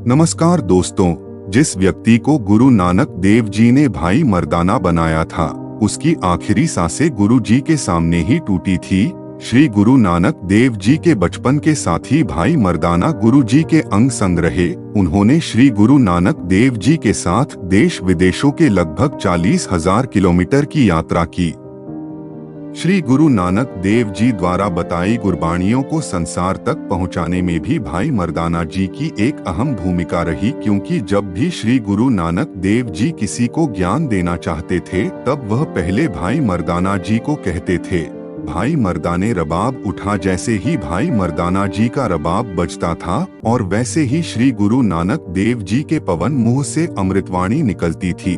नमस्कार दोस्तों, जिस व्यक्ति को गुरु नानक देव जी ने भाई मर्दाना बनाया था, उसकी आखिरी सांसें गुरु जी के सामने ही टूटी थी। श्री गुरु नानक देव जी के बचपन के साथी भाई मर्दाना गुरु जी के अंग संग रहे। उन्होंने श्री गुरु नानक देव जी के साथ देश विदेशों के लगभग 40,000 किलोमीटर की यात्रा की। श्री गुरु नानक देव जी द्वारा बताई गुरबाणियों को संसार तक पहुंचाने में भी भाई मर्दाना जी की एक अहम भूमिका रही, क्योंकि जब भी श्री गुरु नानक देव जी किसी को ज्ञान देना चाहते थे, तब वह पहले भाई मर्दाना जी को कहते थे। भाई मर्दाने रबाब उठा, जैसे ही भाई मर्दाना जी का रबाब बजता था और वैसे ही श्री गुरु नानक देव जी के पवन मुंह से अमृतवाणी निकलती थी।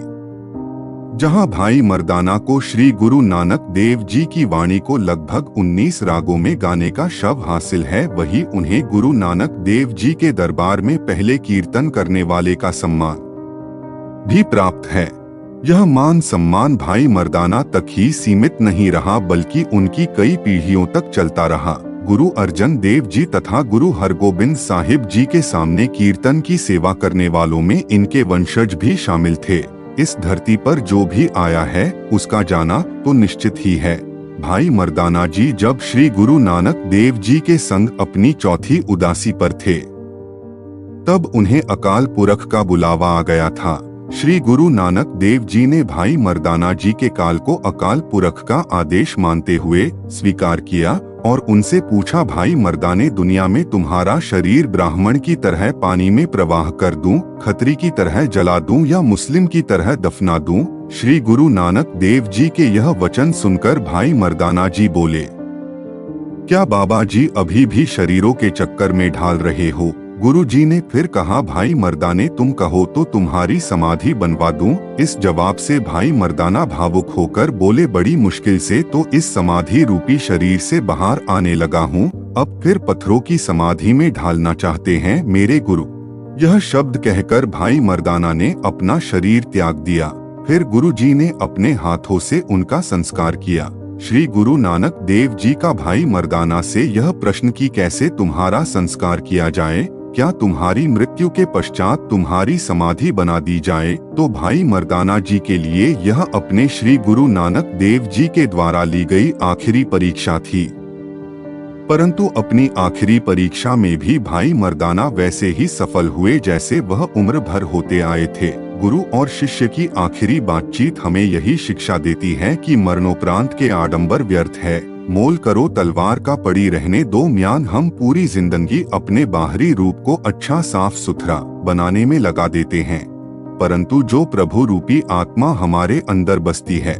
जहां भाई मर्दाना को श्री गुरु नानक देव जी की वाणी को लगभग 19 रागों में गाने का शव हासिल है, वही उन्हें गुरु नानक देव जी के दरबार में पहले कीर्तन करने वाले का सम्मान भी प्राप्त है। यह मान सम्मान भाई मर्दाना तक ही सीमित नहीं रहा, बल्कि उनकी कई पीढ़ियों तक चलता रहा। गुरु अर्जन देव जी तथा गुरु हरगोबिंद साहिब जी के सामने कीर्तन की सेवा करने वालों में इनके वंशज भी शामिल थे। इस धरती पर जो भी आया है, उसका जाना तो निश्चित ही है। भाई मर्दाना जी जब श्री गुरु नानक देव जी के संग अपनी चौथी उदासी पर थे, तब उन्हें अकाल पुरख का बुलावा आ गया था। श्री गुरु नानक देव जी ने भाई मर्दाना जी के काल को अकाल पुरख का आदेश मानते हुए स्वीकार किया और उनसे पूछा, भाई मर्दाने, दुनिया में तुम्हारा शरीर ब्राह्मण की तरह पानी में प्रवाह कर दूं, खत्री की तरह जला दूं या मुस्लिम की तरह दफना दूं? श्री गुरु नानक देव जी के यह वचन सुनकर भाई मर्दाना जी बोले, क्या बाबा जी अभी भी शरीरों के चक्कर में ढाल रहे हो? गुरु जी ने फिर कहा, भाई मर्दाने, तुम कहो तो तुम्हारी समाधि बनवा दूं? इस जवाब से भाई मर्दाना भावुक होकर बोले, बड़ी मुश्किल से तो इस समाधि रूपी शरीर से बाहर आने लगा हूं, अब फिर पत्थरों की समाधि में ढालना चाहते हैं मेरे गुरु? यह शब्द कहकर भाई मर्दाना ने अपना शरीर त्याग दिया। फिर गुरु जी ने अपने हाथों से उनका संस्कार किया। श्री गुरु नानक देव जी का भाई मर्दाना से यह प्रश्न कि कैसे तुम्हारा संस्कार किया जाए, क्या तुम्हारी मृत्यु के पश्चात तुम्हारी समाधि बना दी जाए? तो भाई मर्दाना जी के लिए यह अपने श्री गुरु नानक देव जी के द्वारा ली गई आखिरी परीक्षा थी। परंतु अपनी आखिरी परीक्षा में भी भाई मर्दाना वैसे ही सफल हुए जैसे वह उम्र भर होते आए थे। गुरु और शिष्य की आखिरी बातचीत हमें यही शिक्षा देती है कि मरणोपरांत के आडंबर व्यर्थ है। मोल करो तलवार का पड़ी रहने दो म्यान। हम पूरी जिंदगी अपने बाहरी रूप को अच्छा साफ सुथरा बनाने में लगा देते हैं, परंतु जो प्रभु रूपी आत्मा हमारे अंदर बसती है,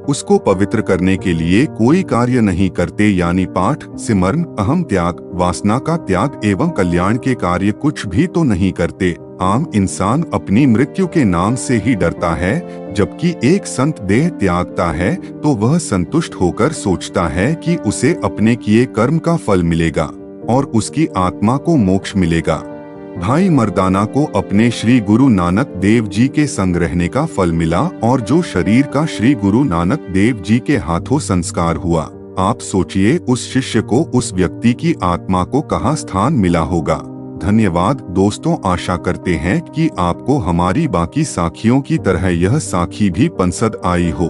उसको पवित्र करने के लिए कोई कार्य नहीं करते, यानी पाठ, सिमरन, अहम त्याग, वासना का त्याग एवं कल्याण के कार्य कुछ भी तो नहीं करते। आम इंसान अपनी मृत्यु के नाम से ही डरता है, जबकि एक संत देह त्यागता है तो वह संतुष्ट होकर सोचता है कि उसे अपने किए कर्म का फल मिलेगा और उसकी आत्मा को मोक्ष मिलेगा। भाई मर्दाना को अपने श्री गुरु नानक देव जी के संग रहने का फल मिला और जो शरीर का श्री गुरु नानक देव जी के हाथों संस्कार हुआ, आप सोचिए उस शिष्य को, उस व्यक्ति की आत्मा को कहाँ स्थान मिला होगा। धन्यवाद दोस्तों, आशा करते हैं कि आपको हमारी बाकी साखियों की तरह यह साखी भी पसंद आई हो।